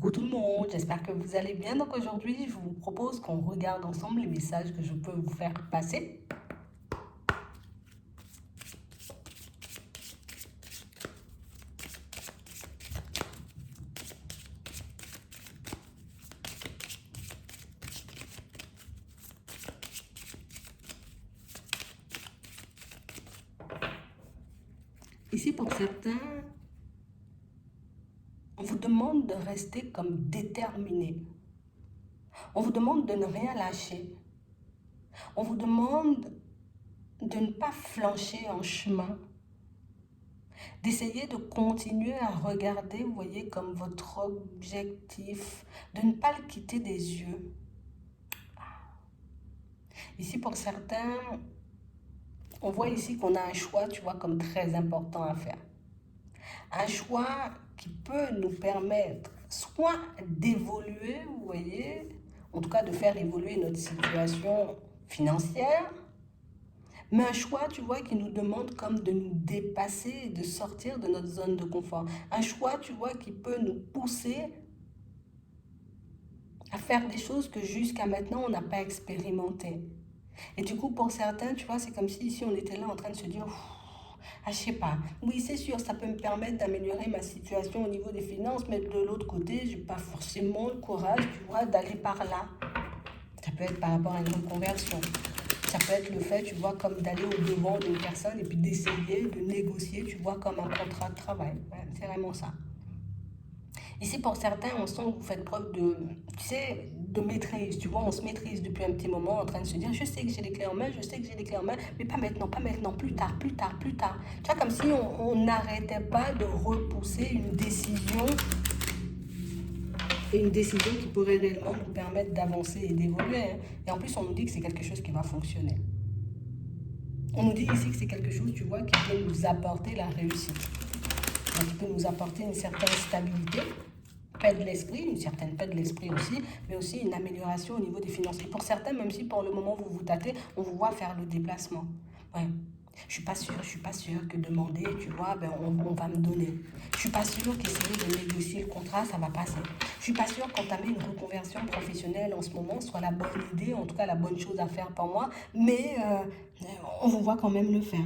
Coucou tout le monde, j'espère que vous allez bien. Donc aujourd'hui, je vous propose qu'on regarde ensemble les messages que je peux vous faire passer. Ici, pour certains, on vous demande de rester comme déterminé. On vous demande de ne rien lâcher. On vous demande de ne pas flancher en chemin. D'essayer de continuer à regarder, vous voyez, comme votre objectif, de ne pas le quitter des yeux. Ici, pour certains, on voit ici qu'on a un choix, tu vois, comme très important à faire. Un choix qui peut nous permettre soit d'évoluer, vous voyez, en tout cas de faire évoluer notre situation financière, mais un choix, tu vois, qui nous demande comme de nous dépasser, de sortir de notre zone de confort. Un choix, tu vois, qui peut nous pousser à faire des choses que jusqu'à maintenant, on n'a pas expérimentées. Et du coup, pour certains, tu vois, c'est comme si ici, on était là en train de se dire, ah, je sais pas. Oui, c'est sûr, ça peut me permettre d'améliorer ma situation au niveau des finances, mais de l'autre côté, j'ai pas forcément le courage, tu vois, d'aller par là. Ça peut être par rapport à une reconversion. Ça peut être le fait, tu vois, comme d'aller au devant d'une personne et puis d'essayer de négocier, tu vois, comme un contrat de travail. Ouais, c'est vraiment ça. Ici, pour certains, on sent que vous faites preuve de, tu sais, de maîtrise. Tu vois, on se maîtrise depuis un petit moment en train de se dire, je sais que j'ai les clés en main, je sais que j'ai les clés en main, mais pas maintenant, pas maintenant, plus tard, plus tard, plus tard. Tu vois, comme si on n'arrêtait pas de repousser une décision qui pourrait réellement nous permettre d'avancer et d'évoluer, hein. Et en plus, on nous dit que c'est quelque chose qui va fonctionner. On nous dit ici que c'est quelque chose, tu vois, qui peut nous apporter la réussite. Donc, qui peut nous apporter une certaine stabilité, paix de l'esprit, une certaine paix de l'esprit aussi, mais aussi une amélioration au niveau des finances. Et pour certains, même si pour le moment vous vous tâtez, on vous voit faire le déplacement. Ouais. Je suis pas sûre que demander, tu vois, ben on va me donner. Je suis pas sûre qu'essayer de négocier le contrat, ça va passer. Je suis pas sûre qu'entamer une reconversion professionnelle en ce moment soit la bonne idée, en tout cas la bonne chose à faire pour moi, mais on vous voit quand même le faire.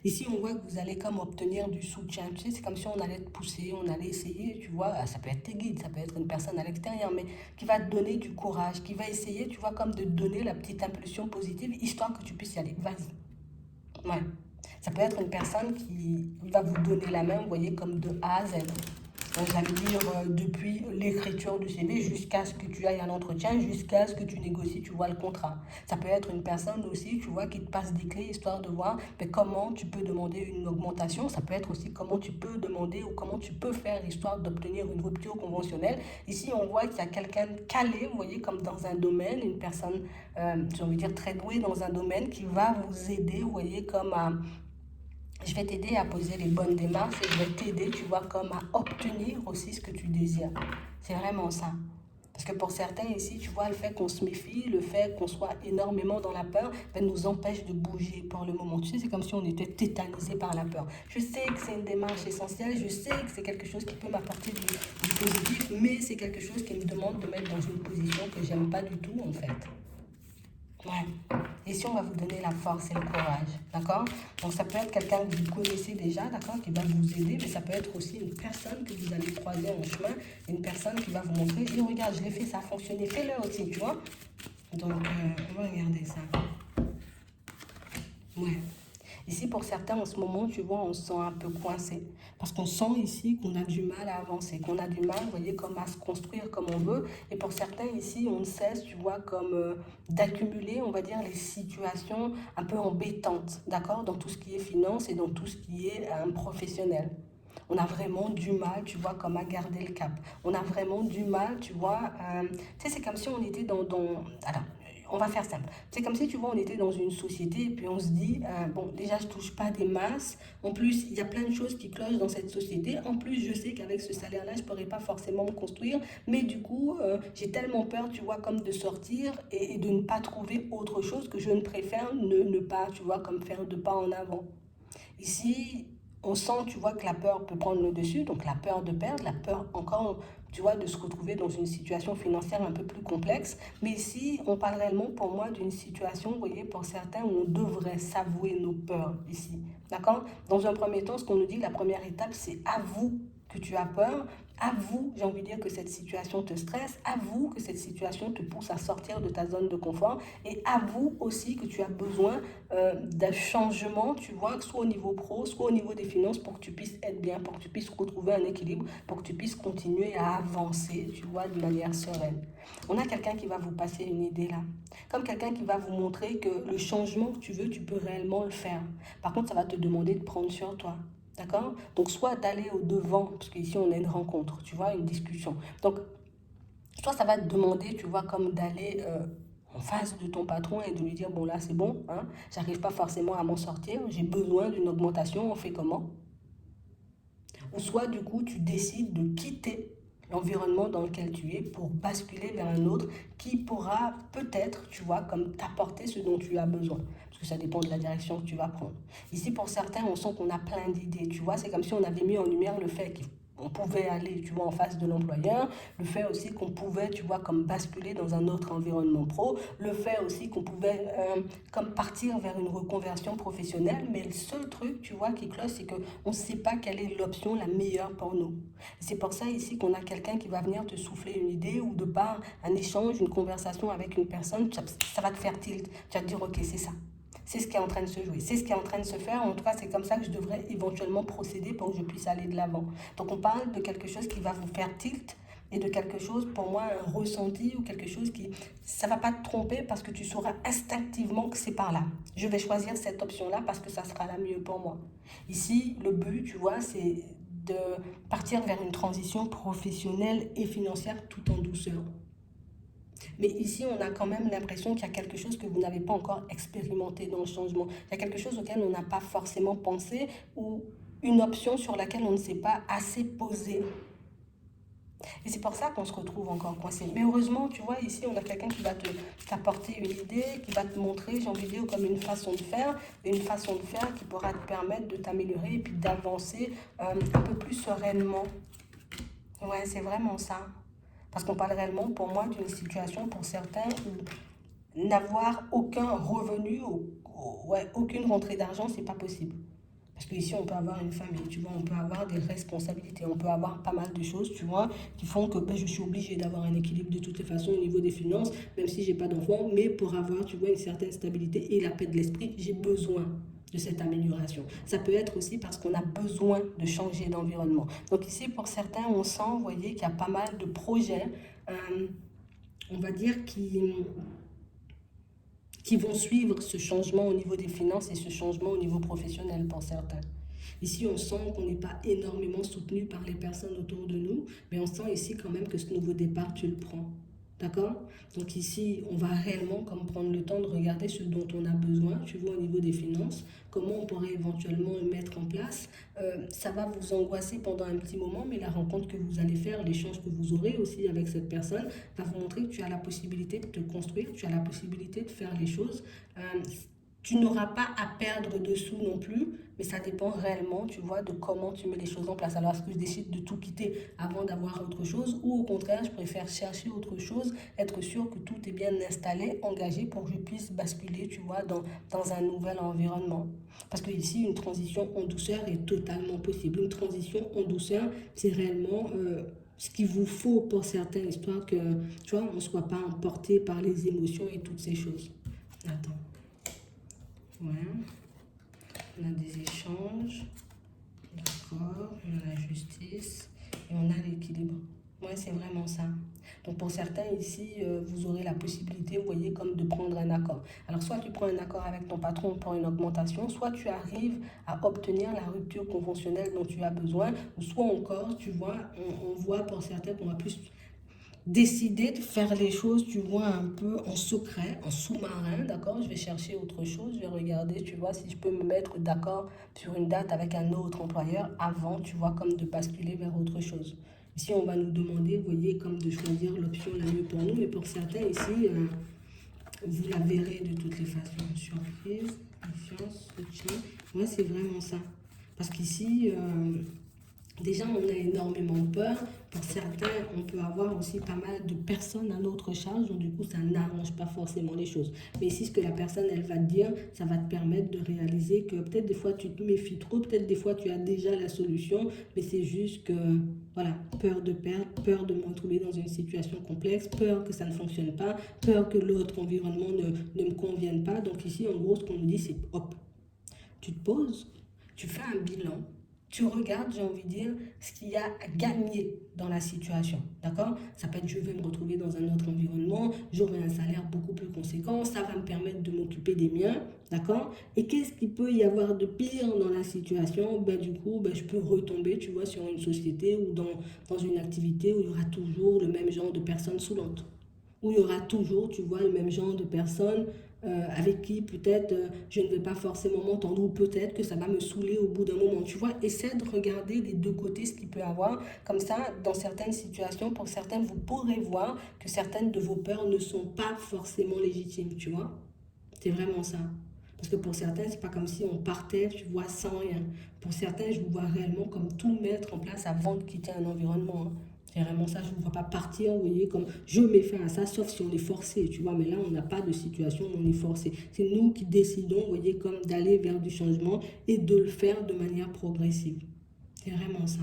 Ici, on voit que vous allez comme obtenir du soutien. Tu sais, c'est comme si on allait te pousser, on allait essayer, tu vois. Ça peut être tes guides, ça peut être une personne à l'extérieur, mais qui va te donner du courage, qui va essayer, tu vois, comme de donner la petite impulsion positive, histoire que tu puisses y aller. Vas-y. Ouais. Ça peut être une personne qui va vous donner la main, vous voyez, comme de A à Z. Donc, ça veut dire depuis l'écriture du CV jusqu'à ce que tu ailles à l'entretien, jusqu'à ce que tu négocies, tu vois, le contrat. Ça peut être une personne aussi, tu vois, qui te passe des clés, histoire de voir mais comment tu peux demander une augmentation. Ça peut être aussi comment tu peux demander ou comment tu peux faire, histoire d'obtenir une rupture conventionnelle. Ici, on voit qu'il y a quelqu'un de calé, vous voyez, comme dans un domaine, une personne, j'ai envie de dire, très douée dans un domaine qui va vous aider, vous voyez, comme à je vais t'aider à poser les bonnes démarches et je vais t'aider, tu vois, comme à obtenir aussi ce que tu désires. C'est vraiment ça. Parce que pour certains ici, tu vois, le fait qu'on se méfie, le fait qu'on soit énormément dans la peur, ben, nous empêche de bouger pour le moment. Tu sais, c'est comme si on était tétanisé par la peur. Je sais que c'est une démarche essentielle, je sais que c'est quelque chose qui peut m'apporter du positif, mais c'est quelque chose qui me demande de mettre dans une position que j'aime pas du tout, en fait. Ouais. Et si on va vous donner la force et le courage, d'accord? Donc ça peut être quelqu'un que vous connaissez déjà, d'accord, qui va vous aider, mais ça peut être aussi une personne que vous allez croiser en chemin, une personne qui va vous montrer, et regarde, je l'ai fait, ça a fonctionné, fais-le aussi, tu vois? Donc on va regarder ça. Ouais. Ici, pour certains, en ce moment, tu vois, on se sent un peu coincé. Parce qu'on sent ici qu'on a du mal à avancer, qu'on a du mal, vous voyez, comme à se construire comme on veut. Et pour certains, ici, on ne cesse, tu vois, comme d'accumuler, on va dire, les situations un peu embêtantes, d'accord, dans tout ce qui est finance et dans tout ce qui est professionnel. On a vraiment du mal, tu vois, comme à garder le cap. On a vraiment du mal, tu vois. Tu sais, c'est comme si on était Alors, on va faire simple. C'est comme si, tu vois, on était dans une société et puis on se dit, bon, déjà, je touche pas des masses. En plus, il y a plein de choses qui clochent dans cette société. En plus, je sais qu'avec ce salaire-là, je pourrais pas forcément me construire. Mais du coup, j'ai tellement peur, tu vois, comme de sortir et de ne pas trouver autre chose que je ne préfère ne pas, tu vois, comme faire de pas en avant. Ici, on sent, tu vois, que la peur peut prendre le dessus, donc la peur de perdre, la peur encore, tu vois, de se retrouver dans une situation financière un peu plus complexe. Mais ici, on parle réellement pour moi d'une situation, vous voyez, pour certains, où on devrait s'avouer nos peurs ici. D'accord? Dans un premier temps, ce qu'on nous dit, la première étape, c'est avoue que tu as peur. Avoue, j'ai envie de dire que cette situation te stresse, avoue que cette situation te pousse à sortir de ta zone de confort et avoue aussi que tu as besoin d'un changement, tu vois, soit au niveau pro, soit au niveau des finances pour que tu puisses être bien, pour que tu puisses retrouver un équilibre, pour que tu puisses continuer à avancer, tu vois, de manière sereine. On a quelqu'un qui va vous passer une idée là, comme quelqu'un qui va vous montrer que le changement que tu veux, tu peux réellement le faire. Par contre, ça va te demander de prendre sur toi. D'accord? Donc, soit d'aller au devant, parce qu'ici, on a une rencontre, tu vois, une discussion. Donc, soit ça va te demander, tu vois, comme d'aller en face de ton patron et de lui dire, bon, là, c'est bon, hein, j'arrive pas forcément à m'en sortir, j'ai besoin d'une augmentation, on fait comment? Ou soit, du coup, tu décides de quitter l'environnement dans lequel tu es pour basculer vers un autre qui pourra peut-être, tu vois, comme t'apporter ce dont tu as besoin. Parce que ça dépend de la direction que tu vas prendre. Ici, pour certains, on sent qu'on a plein d'idées, tu vois. C'est comme si on avait mis en lumière le fait qu'on pouvait aller, tu vois, en face de l'employeur, le fait aussi qu'on pouvait, tu vois, comme basculer dans un autre environnement pro, le fait aussi qu'on pouvait comme partir vers une reconversion professionnelle, mais le seul truc, tu vois, qui cloche, c'est qu'on ne sait pas quelle est l'option la meilleure pour nous. C'est pour ça ici qu'on a quelqu'un qui va venir te souffler une idée ou de par un échange, une conversation avec une personne, ça va te faire tilt. Tu vas te dire, ok, c'est ça. C'est ce qui est en train de se jouer, c'est ce qui est en train de se faire. En tout cas, c'est comme ça que je devrais éventuellement procéder pour que je puisse aller de l'avant. Donc, on parle de quelque chose qui va vous faire tilt et de quelque chose, pour moi, un ressenti ou quelque chose qui, ça va pas te tromper parce que tu sauras instinctivement que c'est par là. Je vais choisir cette option-là parce que ça sera la mieux pour moi. Ici, le but, tu vois, c'est de partir vers une transition professionnelle et financière tout en douceur. Mais ici, on a quand même l'impression qu'il y a quelque chose que vous n'avez pas encore expérimenté dans le changement. Il y a quelque chose auquel on n'a pas forcément pensé ou une option sur laquelle on ne s'est pas assez posé. Et c'est pour ça qu'on se retrouve encore coincé. Mais heureusement, tu vois, ici, on a quelqu'un qui va t'apporter une idée, qui va te montrer, j'ai envie de dire, comme une façon de faire qui pourra te permettre de t'améliorer et puis d'avancer un peu plus sereinement. Ouais, c'est vraiment ça. Parce qu'on parle réellement, pour moi, d'une situation pour certains où n'avoir aucun revenu, ouais, aucune rentrée d'argent, c'est pas possible. Parce qu'ici, on peut avoir une famille, tu vois, on peut avoir des responsabilités, on peut avoir pas mal de choses, tu vois, qui font que ben, je suis obligée d'avoir un équilibre de toutes les façons au niveau des finances, même si j'ai pas d'enfant, mais pour avoir, tu vois, une certaine stabilité et la paix de l'esprit, j'ai besoin de cette amélioration. Ça peut être aussi parce qu'on a besoin de changer d'environnement. Donc ici, pour certains, on sent, vous voyez, qu'il y a pas mal de projets, on va dire, qui vont suivre ce changement au niveau des finances et ce changement au niveau professionnel pour certains. Ici, on sent qu'on n'est pas énormément soutenu par les personnes autour de nous, mais on sent ici quand même que ce nouveau départ, tu le prends. D'accord? Donc ici, on va réellement comme prendre le temps de regarder ce dont on a besoin, tu vois, au niveau des finances, comment on pourrait éventuellement le mettre en place. Ça va vous angoisser pendant un petit moment, mais la rencontre que vous allez faire, l'échange que vous aurez aussi avec cette personne, va vous montrer que tu as la possibilité de te construire, tu as la possibilité de faire les choses. Tu n'auras pas à perdre de sous non plus, mais ça dépend réellement, tu vois, de comment tu mets les choses en place. Alors, est-ce que je décide de tout quitter avant d'avoir autre chose ou au contraire, je préfère chercher autre chose, être sûr que tout est bien installé, engagé pour que je puisse basculer, tu vois, dans un nouvel environnement. Parce que ici, une transition en douceur est totalement possible. Une transition en douceur, c'est réellement ce qu'il vous faut pour certaines histoires que, tu vois, on ne soit pas emporté par les émotions et toutes ces choses. Attends. Ouais. On a des échanges, d'accord, on a la justice et on a l'équilibre. Ouais, c'est vraiment ça. Donc pour certains ici, vous aurez la possibilité, vous voyez, comme de prendre un accord. Alors soit tu prends un accord avec ton patron pour une augmentation, soit tu arrives à obtenir la rupture conventionnelle dont tu as besoin, ou soit encore, tu vois, on voit pour certains qu'on va plus décider de faire les choses, tu vois, un peu en secret, en sous-marin, d'accord? Je vais chercher autre chose, je vais regarder, tu vois, si je peux me mettre d'accord sur une date avec un autre employeur avant, tu vois, comme de basculer vers autre chose. Ici, on va nous demander, vous voyez, comme de choisir l'option la mieux pour nous, mais pour certains ici, vous la verrez de toutes les façons. Surprise, confiance, soutien. Moi, c'est vraiment ça. Parce qu'ici, déjà, on a énormément peur. Pour certains, on peut avoir aussi pas mal de personnes à notre charge. Donc, du coup, ça n'arrange pas forcément les choses. Mais ici, ce que la personne, elle va te dire, ça va te permettre de réaliser que peut-être des fois, tu te méfies trop. Peut-être des fois, tu as déjà la solution. Mais c'est juste que, voilà, peur de perdre, peur de me retrouver dans une situation complexe, peur que ça ne fonctionne pas, peur que l'autre environnement ne me convienne pas. Donc, ici, en gros, ce qu'on nous dit, c'est hop, tu te poses, tu fais un bilan, tu regardes, j'ai envie de dire, ce qu'il y a à gagner dans la situation, d'accord? Ça peut être, je vais me retrouver dans un autre environnement, j'aurai un salaire beaucoup plus conséquent, ça va me permettre de m'occuper des miens, d'accord? Et qu'est-ce qu'il peut y avoir de pire dans la situation? Ben, du coup, ben, je peux retomber, tu vois, sur une société ou dans une activité où il y aura toujours le même genre de personnes saoulantes, où il y aura toujours, tu vois, le même genre de personnes avec qui peut-être je ne vais pas forcément m'entendre, ou peut-être que ça va me saouler au bout d'un moment. Tu vois, essaie de regarder des deux côtés ce qu'il peut y avoir. Comme ça, dans certaines situations, pour certaines, vous pourrez voir que certaines de vos peurs ne sont pas forcément légitimes, tu vois. C'est vraiment ça. Parce que pour certains, c'est pas comme si on partait, tu vois, sans rien. Pour certains, je vous vois réellement comme tout mettre en place avant de quitter un environnement, hein. C'est vraiment ça, je ne vous vois pas partir, vous voyez, comme je mets fin à ça, sauf si on est forcé, tu vois. Mais là, on n'a pas de situation où on est forcé. C'est nous qui décidons, vous voyez, comme d'aller vers du changement et de le faire de manière progressive. C'est vraiment ça.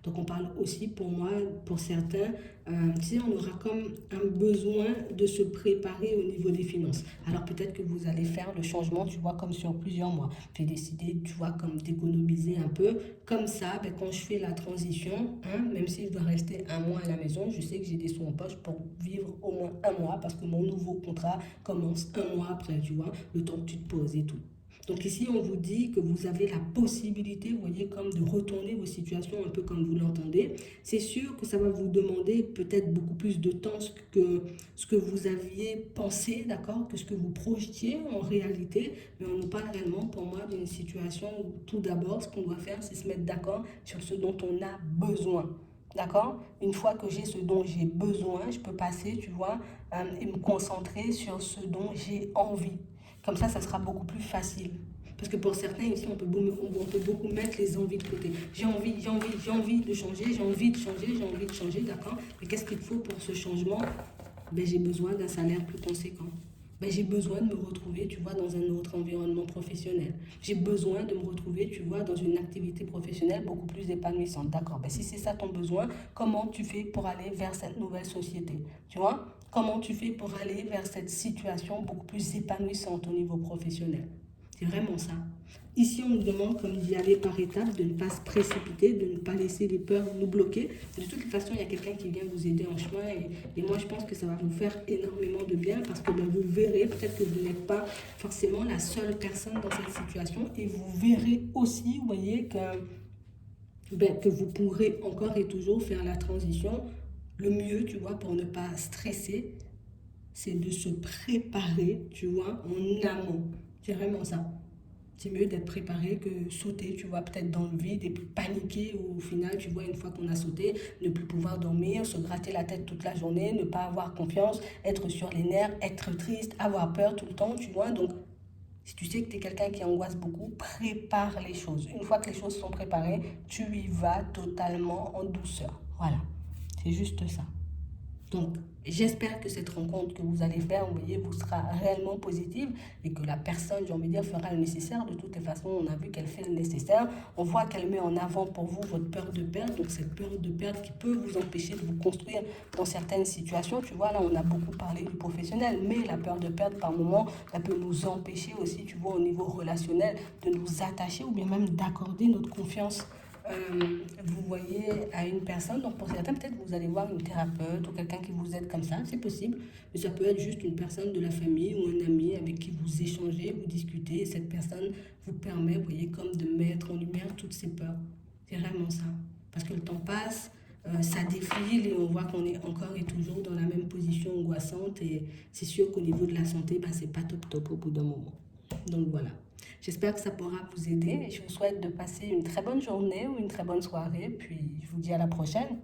Donc on parle aussi pour moi, pour certains, tu sais, on aura comme un besoin de se préparer au niveau des finances. Alors peut-être que vous allez faire le changement, tu vois, comme sur plusieurs mois. J'ai décidé, tu vois, comme d'économiser un peu. Comme ça, ben, quand je fais la transition, hein, même si je dois rester un mois à la maison, je sais que j'ai des sous en poche pour vivre au moins un mois parce que mon nouveau contrat commence un mois après, tu vois, le temps que tu te poses et tout. Donc ici, on vous dit que vous avez la possibilité, vous voyez, comme de retourner vos situations un peu comme vous l'entendez. C'est sûr que ça va vous demander peut-être beaucoup plus de temps que ce que vous aviez pensé, d'accord, que ce que vous projetiez en réalité. Mais on nous parle réellement, pour moi, d'une situation où tout d'abord, ce qu'on doit faire, c'est se mettre d'accord sur ce dont on a besoin. D'accord? Une fois que j'ai ce dont j'ai besoin, je peux passer, tu vois, et me concentrer sur ce dont j'ai envie. Comme ça sera beaucoup plus facile. Parce que pour certains, ici, on peut beaucoup mettre les envies de côté. J'ai envie de changer, j'ai envie de changer, d'accord? Mais qu'est-ce qu'il faut pour ce changement? Ben, j'ai besoin d'un salaire plus conséquent. Ben, j'ai besoin de me retrouver, tu vois, dans un autre environnement professionnel. J'ai besoin de me retrouver, tu vois, dans une activité professionnelle beaucoup plus épanouissante. D'accord, ben, si c'est ça ton besoin, comment tu fais pour aller vers cette nouvelle société? Tu vois? Comment tu fais pour aller vers cette situation beaucoup plus épanouissante au niveau professionnel? C'est vraiment ça. Ici, on nous demande, comme d'y aller par étapes, de ne pas se précipiter, de ne pas laisser les peurs nous bloquer. De toute façon, il y a quelqu'un qui vient vous aider en chemin et moi, je pense que ça va vous faire énormément de bien parce que ben, vous verrez, peut-être que vous n'êtes pas forcément la seule personne dans cette situation et vous verrez aussi, vous voyez, que vous pourrez encore et toujours faire la transition. Le mieux, tu vois, pour ne pas stresser, c'est de se préparer, tu vois, en amont. C'est vraiment ça. C'est mieux d'être préparé que sauter, tu vois, peut-être dans le vide et puis paniquer au final, tu vois, une fois qu'on a sauté, ne plus pouvoir dormir, se gratter la tête toute la journée, ne pas avoir confiance, être sur les nerfs, être triste, avoir peur tout le temps, tu vois. Donc, si tu sais que tu es quelqu'un qui angoisse beaucoup, prépare les choses. Une fois que les choses sont préparées, tu y vas totalement en douceur. Voilà, c'est juste ça. Donc, j'espère que cette rencontre que vous allez faire, vous voyez, vous sera réellement positive et que la personne, j'ai envie de dire, fera le nécessaire. De toutes les façons, on a vu qu'elle fait le nécessaire. On voit qu'elle met en avant pour vous votre peur de perdre. Donc, cette peur de perdre qui peut vous empêcher de vous construire dans certaines situations. Tu vois, là, on a beaucoup parlé du professionnel, mais la peur de perdre, par moment, elle peut nous empêcher aussi, tu vois, au niveau relationnel, de nous attacher ou bien même d'accorder notre confiance vous voyez à une personne. Donc pour certains, peut-être vous allez voir une thérapeute ou quelqu'un qui vous aide comme ça, c'est possible. Mais ça peut être juste une personne de la famille ou un ami avec qui vous échangez, vous discutez. Et cette personne vous permet, vous voyez, comme de mettre en lumière toutes ces peurs. C'est vraiment ça. Parce que le temps passe, ça défile et on voit qu'on est encore et toujours dans la même position angoissante. Et c'est sûr qu'au niveau de la santé, bah, c'est pas top top au bout d'un moment. Donc voilà. J'espère que ça pourra vous aider et je vous souhaite de passer une très bonne journée ou une très bonne soirée. Puis je vous dis à la prochaine.